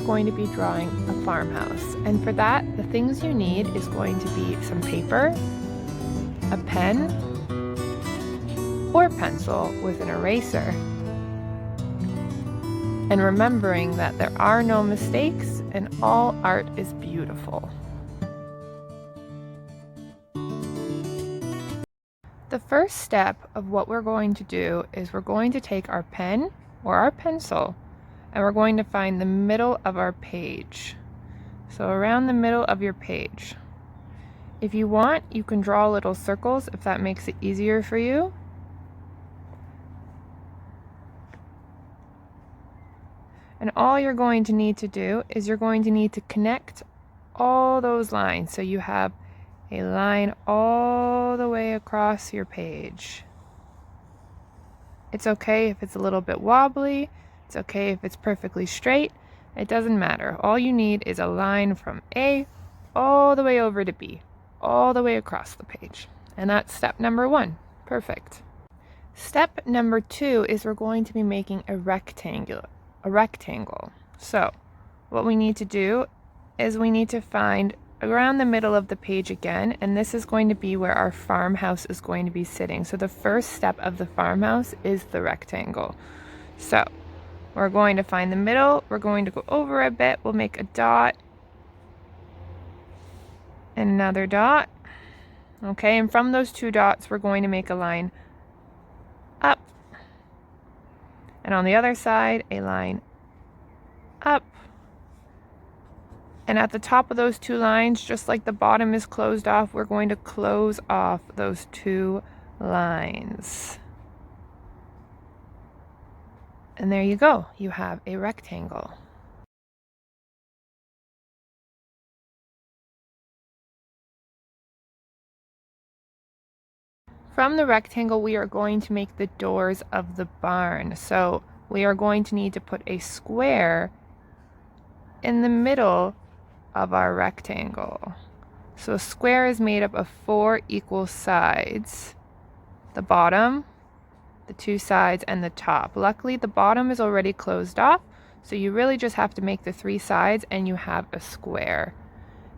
going to be drawing a farmhouse. And for that, the things you need is going to be some paper, a pen, or pencil with an eraser. And remembering that there are no mistakes and all art is beautiful. The first step of what we're going to do is we're going to take our pen or our pencil and we're going to find the middle of our page. So around the middle of your page. If you want, you can draw little circles if that makes it easier for you. And all you're going to need to do is you're going to need to connect all those lines. So you have a line all the way across your page. It's okay if it's a little bit wobbly. It's okay if it's perfectly straight. It doesn't matter. All you need is a line from A all the way over to B, all the way across the page. And that's step number 1. Perfect. Step number 2 is we're going to be making a rectangle. So what we need to do is we need to find around the middle of the page again, and this is going to be where our farmhouse is going to be sitting. So the first step of the farmhouse is the rectangle. So we're going to find the middle, we're going to go over a bit, we'll make a dot, and another dot. Okay, and from those 2 dots we're going to make a line up, and on the other side a line up. And at the top of those 2 lines, just like the bottom is closed off, we're going to close off those 2 lines. And there you go, you have a rectangle. From the rectangle, we are going to make the doors of the barn. So we are going to need to put a square in the middle of our rectangle. So a square is made up of 4 equal sides. The bottom, the 2 sides, and the top. Luckily, the bottom is already closed off, so you really just have to make the 3 sides and you have a square.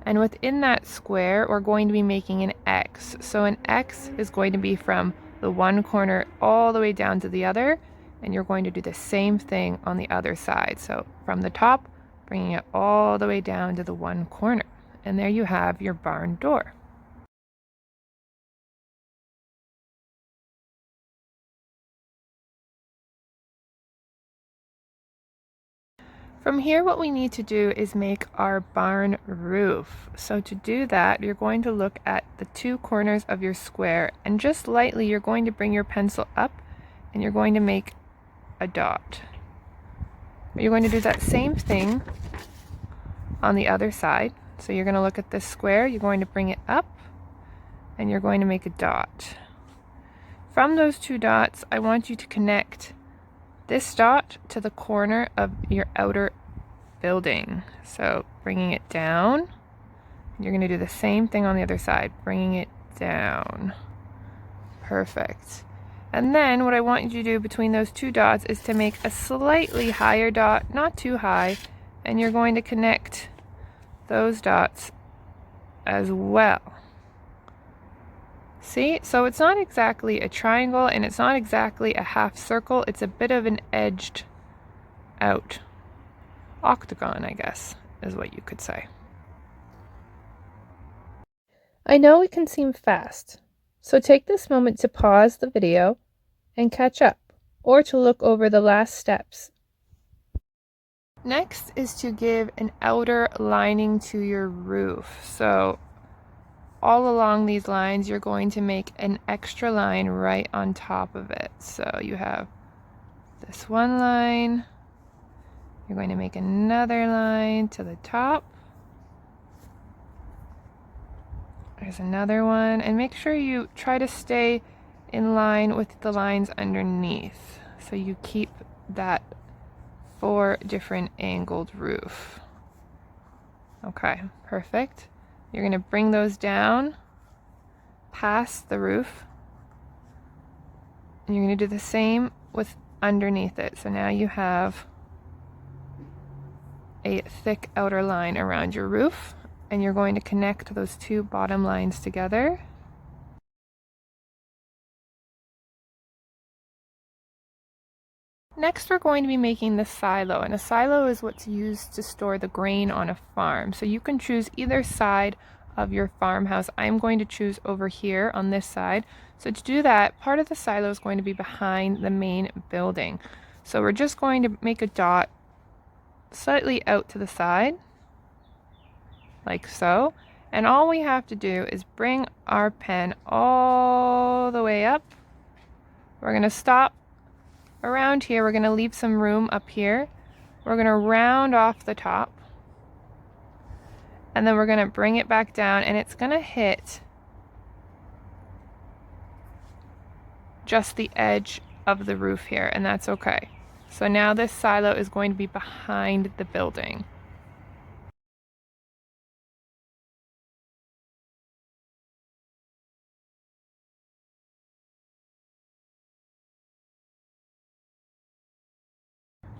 And within that square, we're going to be making an X. So an X is going to be from the one corner all the way down to the other, and you're going to do the same thing on the other side. So from the top, bringing it all the way down to the one corner. And there you have your barn door. From here, what we need to do is make our barn roof. So to do that, you're going to look at the 2 corners of your square, and just lightly, you're going to bring your pencil up and you're going to make a dot. You're going to do that same thing on the other side. So you're going to look at this square, you're going to bring it up, and you're going to make a dot. From those 2 dots, I want you to connect this dot to the corner of your outer building. So bringing it down, you're going to do the same thing on the other side, bringing it down. Perfect. And then what I want you to do between those 2 dots is to make a slightly higher dot, not too high, and you're going to connect those dots as well. See, so it's not exactly a triangle and it's not exactly a half circle, it's a bit of an edged out octagon, I guess, is what you could say. I know it can seem fast, so take this moment to pause the video and catch up, or to look over the last steps. Next is to give an outer lining to your roof. So all along these lines, you're going to make an extra line right on top of it. So you have this one line, you're going to make another line to the top. There's another one, and make sure you try to stay in line with the lines underneath. So you keep that 4 different angled roof. Okay, perfect. You're going to bring those down past the roof, and you're going to do the same with underneath it. So now you have a thick outer line around your roof, and you're going to connect those two bottom lines together. Next, we're going to be making the silo, and a silo is what's used to store the grain on a farm. So you can choose either side of your farmhouse. I'm going to choose over here on this side. So to do that, part of the silo is going to be behind the main building. So we're just going to make a dot slightly out to the side, like so. And all we have to do is bring our pen all the way up. We're going to stop around here. We're going to leave some room up here. We're going to round off the top. And then we're going to bring it back down, and it's going to hit just the edge of the roof here, and that's okay. So now this silo is going to be behind the building.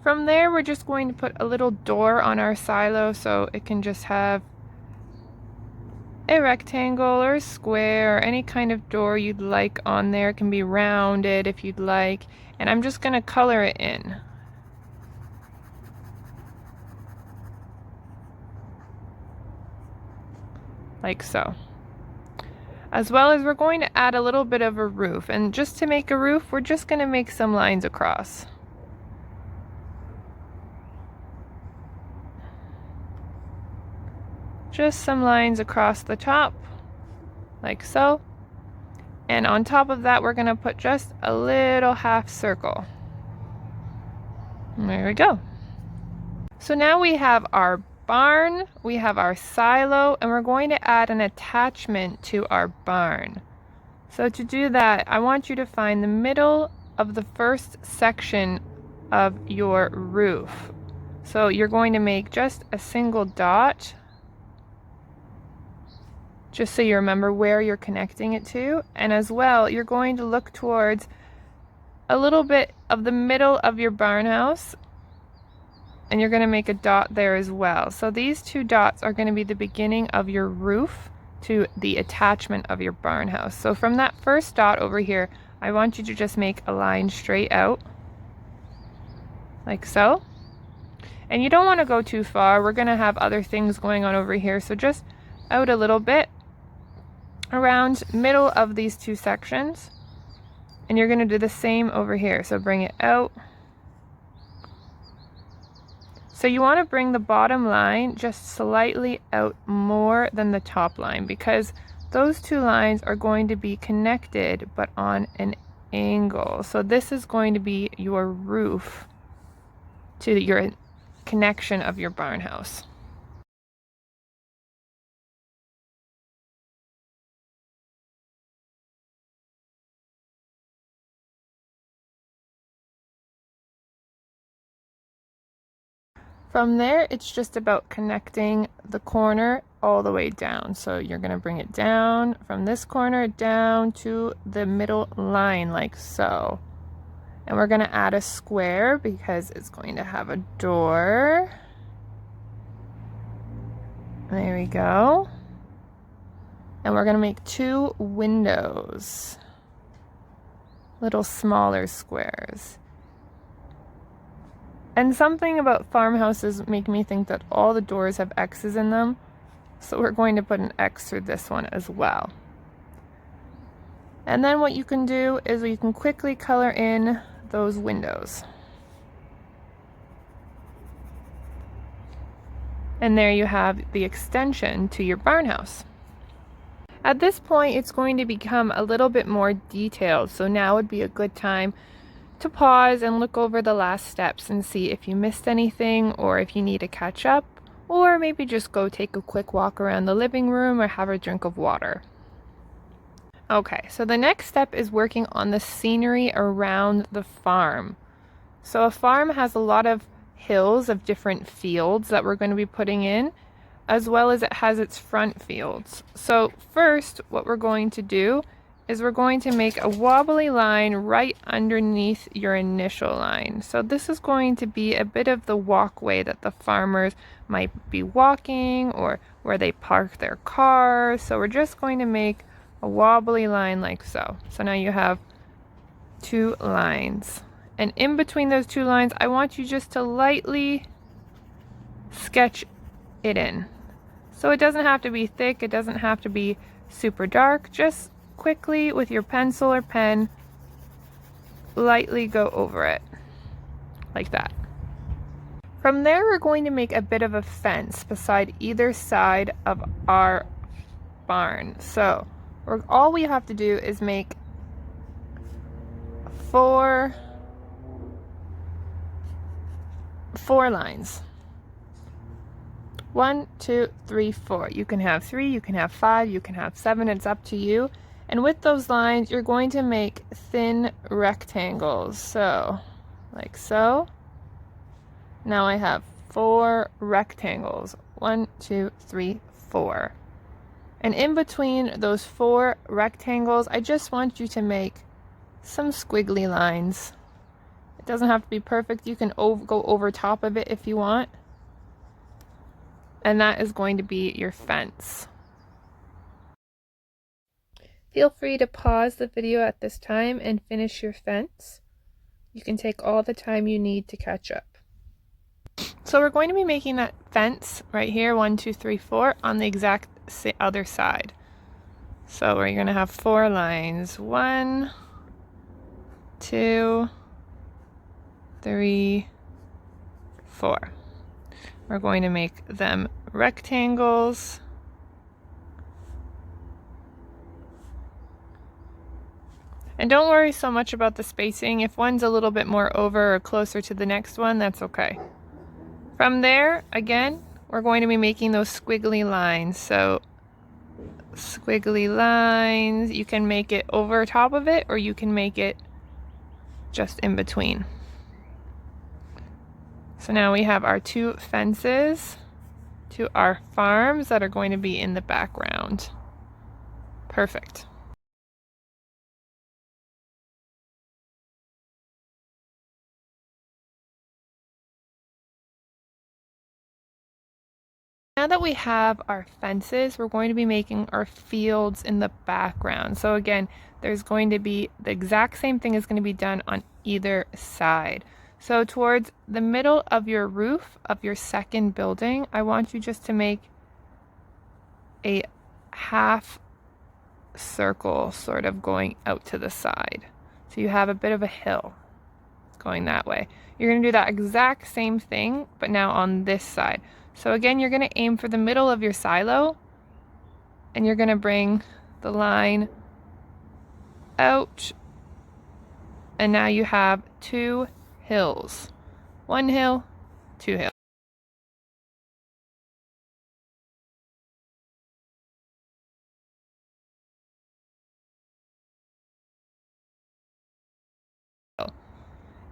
From there, we're just going to put a little door on our silo so it can just have a rectangle or a square or any kind of door you'd like on there. It can be rounded if you'd like, and I'm just going to color it in. Like so. As well as we're going to add a little bit of a roof, and just to make a roof, we're just going to make some lines across. Just some lines across the top, like so. And on top of that, we're going to put just a little half circle. There we go. So now we have our barn, we have our silo, and we're going to add an attachment to our barn. So to do that, I want you to find the middle of the first section of your roof. So you're going to make just a single dot, just so you remember where you're connecting it to. And as well, you're going to look towards a little bit of the middle of your barn house, and you're going to make a dot there as well. So these two dots are going to be the beginning of your roof to the attachment of your barn house. So from that first dot over here, I want you to just make a line straight out, like so. And you don't want to go too far. We're going to have other things going on over here, so just out a little bit around middle of these two sections, and you're going to do the same over here. So bring it out. So you want to bring the bottom line just slightly out more than the top line, because those two lines are going to be connected but on an angle. So this is going to be your roof to your connection of your barn house. From there, it's just about connecting the corner all the way down. So you're going to bring it down from this corner down to the middle line, like so. And we're going to add a square because it's going to have a door. There we go. And we're going to make two windows, little smaller squares. And something about farmhouses make me think that all the doors have X's in them. So we're going to put an X through this one as well. And then what you can do is you can quickly color in those windows. And there you have the extension to your barn house. At this point, it's going to become a little bit more detailed. So now would be a good time to pause and look over the last steps and see if you missed anything, or if you need to catch up, or maybe just go take a quick walk around the living room or have a drink of water. Okay, so the next step is working on the scenery around the farm. So a farm has a lot of hills of different fields that we're going to be putting in, as well as it has its front fields. So first, what we're going to do is we're going to make a wobbly line right underneath your initial line. So this is going to be a bit of the walkway that the farmers might be walking or where they park their cars. So we're just going to make a wobbly line like so. So now you have 2 lines. And in between those 2 lines, I want you just to lightly sketch it in. So it doesn't have to be thick, it doesn't have to be super dark. Just quickly with your pencil or pen, lightly go over it, like that. From there, we're going to make a bit of a fence beside either side of our barn. So all we have to do is make 4 lines. 1, 2, 3, 4. You can have 3, you can have 5, you can have 7, it's up to you. And with those lines, you're going to make thin rectangles. So, like so. Now I have 4 rectangles. 1, 2, 3, 4. And in between those 4 rectangles, I just want you to make some squiggly lines. It doesn't have to be perfect. You can go over top of it if you want. And that is going to be your fence. Feel free to pause the video at this time and finish your fence. You can take all the time you need to catch up. So we're going to be making that fence right here, 1, 2, 3, 4, on the exact other side. So we're going to have 4 lines. 1, 2, 3, 4. We're going to make them rectangles. And don't worry so much about the spacing. If one's a little bit more over or closer to the next one, that's okay. From there, again, we're going to be making those squiggly lines. So squiggly lines, you can make it over top of it or you can make it just in between. So now we have our 2 fences to our farms that are going to be in the background. Perfect. Now that we have our fences, we're going to be making our fields in the background. So again, there's going to be the exact same thing is going to be done on either side. So towards the middle of your roof of your second building, I want you just to make a half circle sort of going out to the side. So you have a bit of a hill going that way. You're going to do that exact same thing, but now on this side. So again, you're going to aim for the middle of your silo and you're going to bring the line out. And now you have 2 hills. 1 hill, 2 hills.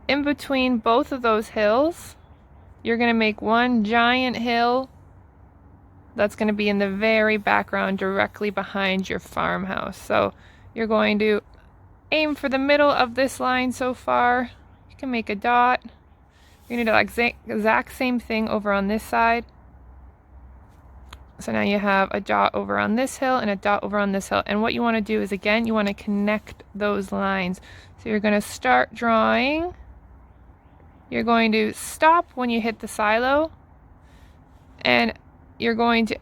In between both of those hills, you're going to make one giant hill that's going to be in the very background directly behind your farmhouse. So you're going to aim for the middle of this line so far. You can make a dot. You're going to do the exact same thing over on this side. So now you have a dot over on this hill and a dot over on this hill. And what you want to do is, again, you want to connect those lines. So you're going to start drawing. You're going to stop when you hit the silo. And you're going to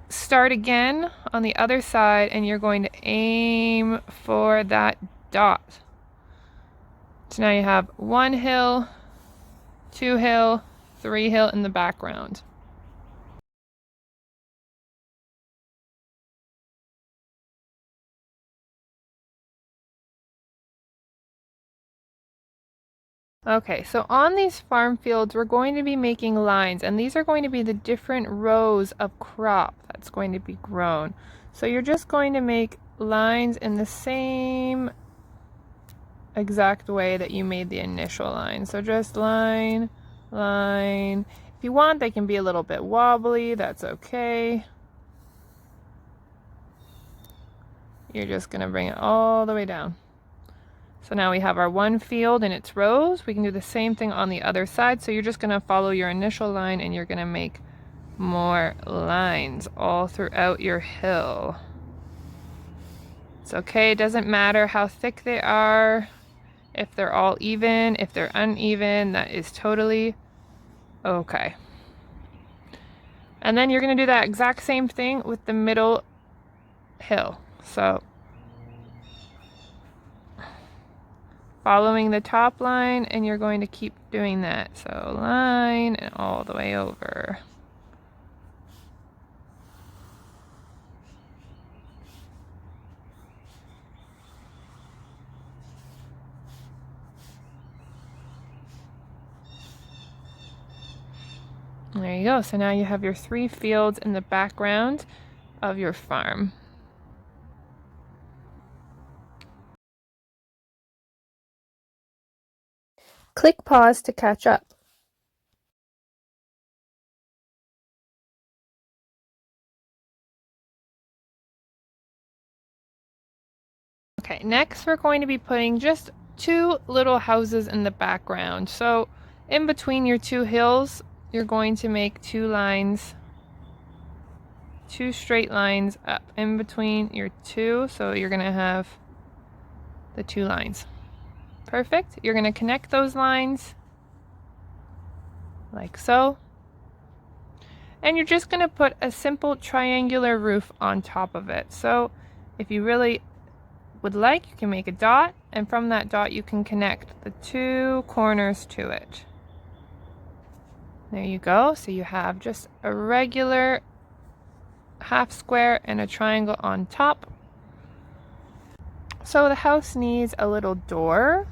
start again on the other side and you're going to aim for that dot. So now you have 1 hill, 2 hill, 3 hill in the background. Okay, so on these farm fields, we're going to be making lines, and these are going to be the different rows of crop that's going to be grown. So you're just going to make lines in the same exact way that you made the initial line. So just line, line. If you want, they can be a little bit wobbly, that's okay. You're just gonna bring it all the way down. So now we have our 1 field in its rows. We can do the same thing on the other side. So you're just gonna follow your initial line and you're gonna make more lines all throughout your hill. It's okay, it doesn't matter how thick they are, if they're all even, if they're uneven, that is totally okay. And then you're going to do that exact same thing with the middle hill. So following the top line, and you're going to keep doing that. So line and all the way over. There you go. So now you have your 3 fields in the background of your farm. Click pause to catch up. Okay, next we're going to be putting just 2 little houses in the background. So in between your 2 hills, you're going to make 2 lines, 2 straight lines up in between your 2. So you're going to have the 2 lines. Perfect. You're going to connect those lines like so. And you're just going to put a simple triangular roof on top of it. So if you really would like, you can make a dot, and from that dot you can connect the 2 corners to it. There you go. So you have just a regular half square and a triangle on top. So the house needs a little door,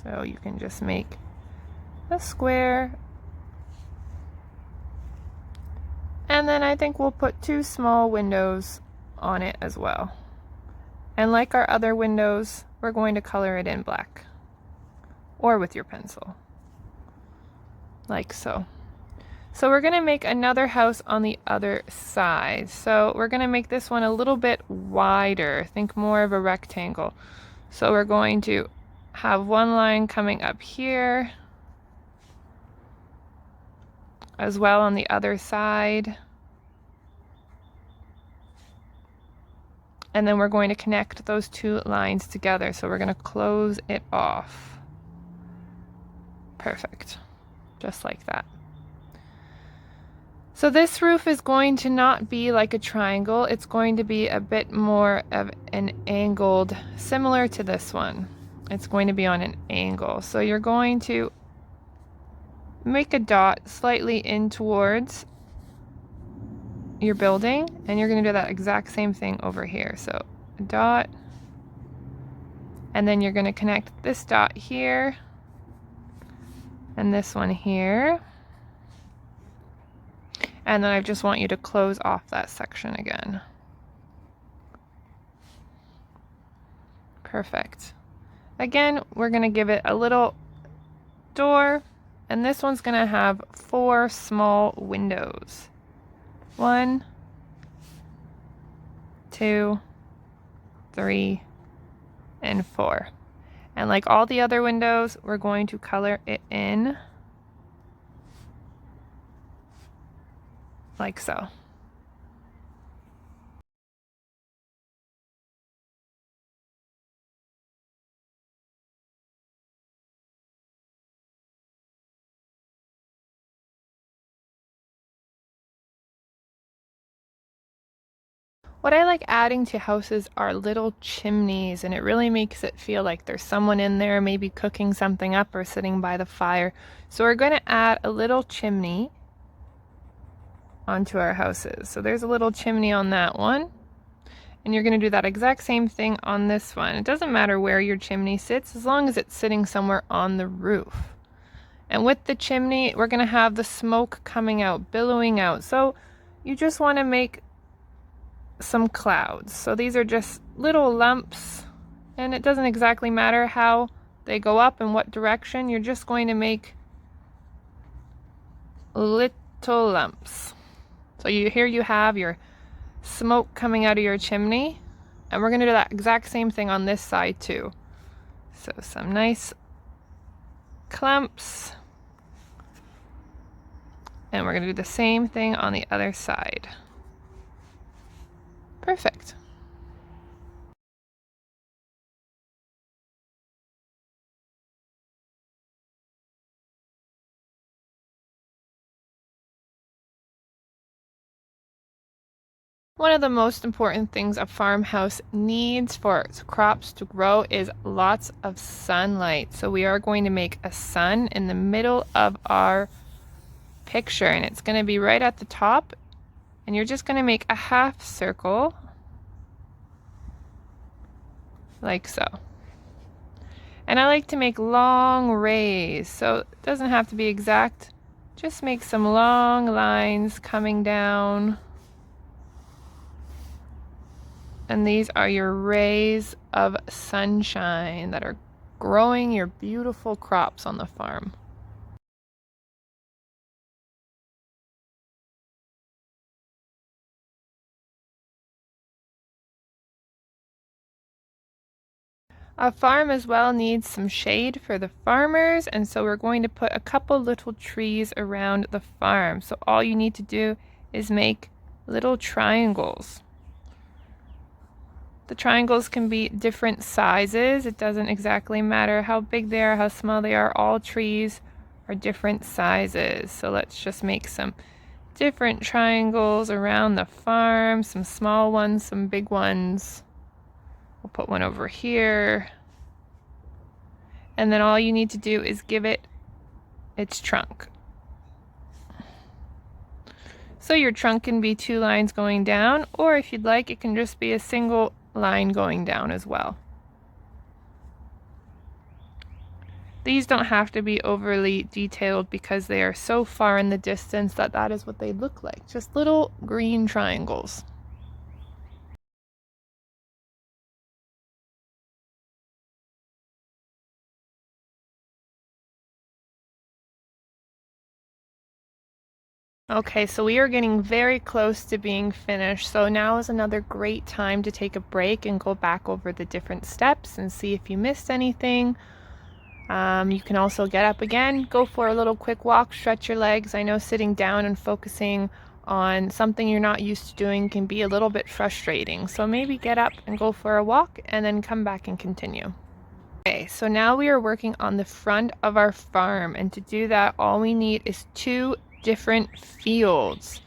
so you can just make a square, and then I think we'll put 2 small windows on it as well. And like our other windows, we're going to color it in black or with your pencil, like so. So we're going to make another house on the other side. So we're going to make this one a little bit wider, think more of a rectangle. So we're going to have one line coming up here as well on the other side. And then we're going to connect those 2 lines together. So we're going to close it off. Perfect. Just like that. So this roof is going to not be like a triangle. It's going to be a bit more of an angled, similar to this one. It's going to be on an angle. So you're going to make a dot slightly in towards your building, and you're going to do that exact same thing over here. So a dot, and then you're going to connect this dot here and this one here, and then I just want you to close off that section again. Perfect. Again, we're going to give it a little door, and this one's going to have 4 small windows. 1, 2, 3, and 4. And like all the other windows, we're going to color it in like so. What I like adding to houses are little chimneys, and it really makes it feel like there's someone in there maybe cooking something up or sitting by the fire. So we're going to add a little chimney onto our houses. So there's a little chimney on that one, and you're going to do that exact same thing on this one. It doesn't matter where your chimney sits as long as it's sitting somewhere on the roof. And with the chimney, we're going to have the smoke coming out, billowing out. So you just want to make some clouds. So these are just little lumps, and it doesn't exactly matter how they go up and what direction. You're just going to make little lumps. So here you have your smoke coming out of your chimney, and we're going to do that exact same thing on this side too. So some nice clumps, And we're going to do the same thing on the other side. Perfect. One of the most important things a farmhouse needs for its crops to grow is lots of sunlight. So we are going to make a sun in the middle of our picture, and it's going to be right at the top, and you're just going to make a half circle like so. And I like to make long rays, so it doesn't have to be exact. Just make some long lines coming down. And these are your rays of sunshine that are growing your beautiful crops on the farm. A farm as well needs some shade for the farmers, and so we're going to put a couple little trees around the farm. So all you need to do is make little triangles. The triangles can be different sizes. It doesn't exactly matter how big they are, how small they are. All trees are different sizes. So let's just make some different triangles around the farm, some small ones, some big ones. We'll put one over here. And then all you need to do is give it its trunk. So your trunk can be 2 lines going down, or if you'd like, it can just be a single line going down as well. These don't have to be overly detailed because they are so far in the distance that that is what they look like, just little green triangles. Okay, so we are getting very close to being finished. So now is another great time to take a break and go back over the different steps and see if you missed anything. You can also get up again, go for a little quick walk, stretch your legs. I know sitting down and focusing on something you're not used to doing can be a little bit frustrating. So maybe get up and go for a walk and then come back and continue. Okay, so now we are working on the front of our farm, and to do that all we need is 2 different fields.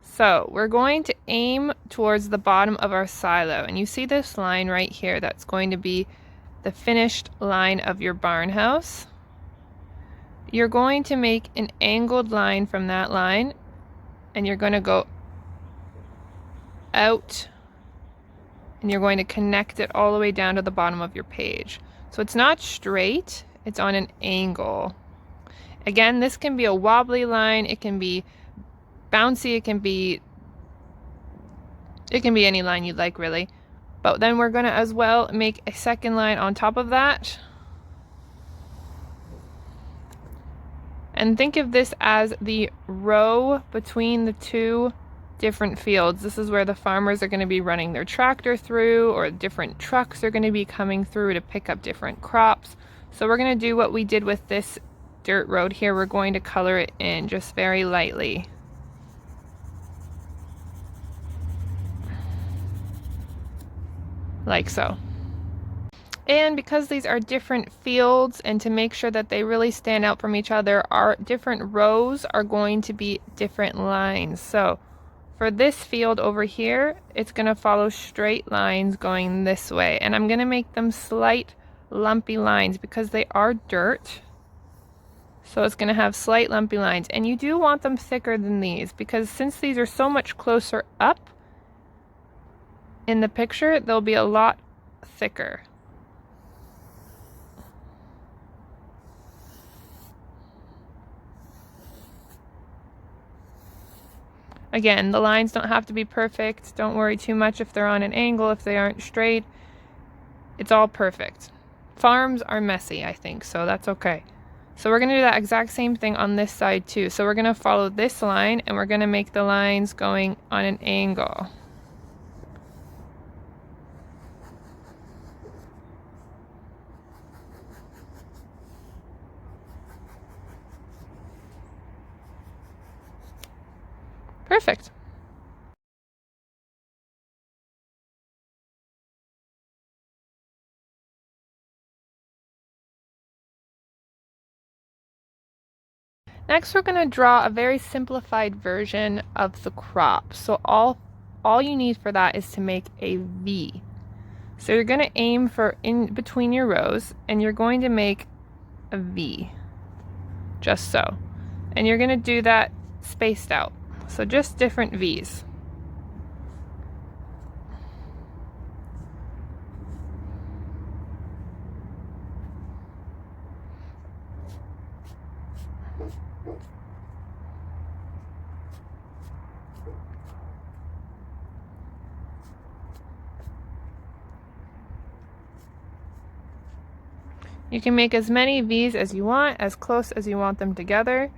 So we're going to aim towards the bottom of our silo, and you see this line right here that's going to be the finished line of your barn house. You're going to make an angled line from that line, and you're going to go out, and you're going to connect it all the way down to the bottom of your page. So it's not straight, it's on an angle. Again, this can be a wobbly line, it can be bouncy, it can be any line you'd like really. But then we're gonna as well make a second line on top of that. And think of this as the row between the 2 different fields. This is where the farmers are going to be running their tractor through, or different trucks are going to be coming through to pick up different crops. So we're going to do what we did with this dirt road here. We're going to color it in just very lightly. Like so. And because these are different fields, and to make sure that they really stand out from each other, our different rows are going to be different lines. So for this field over here, it's going to follow straight lines going this way. And I'm going to make them slight lumpy lines because they are dirt. So it's going to have slight lumpy lines. And you do want them thicker than these, because since these are so much closer up in the picture, they'll be a lot thicker. Again, the lines don't have to be perfect. Don't worry too much if they're on an angle, if they aren't straight. It's all perfect. Farms are messy, I think, so that's okay. So we're going to do that exact same thing on this side too. So we're going to follow this line, and we're going to make the lines going on an angle. Perfect. Next, we're going to draw a very simplified version of the crop. So all you need for that is to make a V. So you're going to aim for in between your rows, and you're going to make a V, just so. And you're going to do that spaced out. So just different V's. You can make as many V's as you want, as close as you want them together.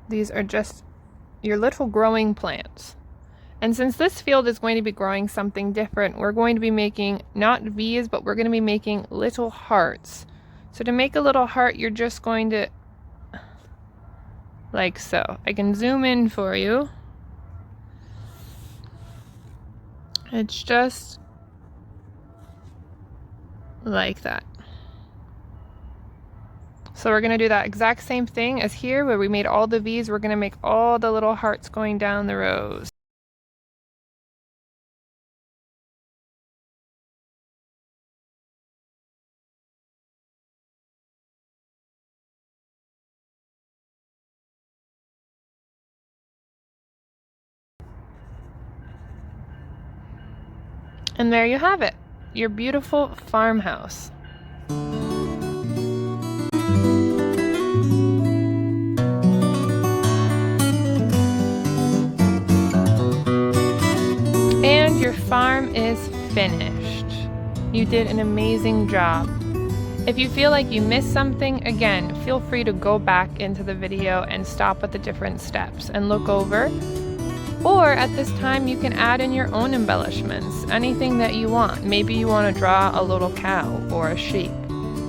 These are just your little growing plants. And since this field is going to be growing something different, we're going to be making not V's, but we're going to be making little hearts. So to make a little heart, you're just going to, like so. I can zoom in for you. It's just like that. So we're going to do that exact same thing as here where we made all the V's. We're going to make all the little hearts going down the rows. And there you have it, your beautiful farmhouse. And your farm is finished. You did an amazing job. If you feel like you missed something, again, feel free to go back into the video and stop at the different steps and look over. Or at this time, you can add in your own embellishments, anything that you want. Maybe you want to draw a little cow or a sheep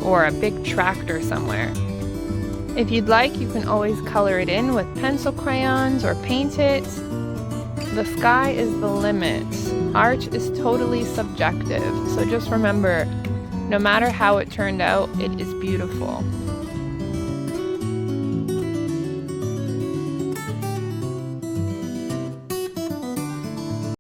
or a big tractor somewhere. If you'd like, you can always color it in with pencil crayons or paint it. The sky is the limit. Art is totally subjective, so just remember, no matter how it turned out, it is beautiful.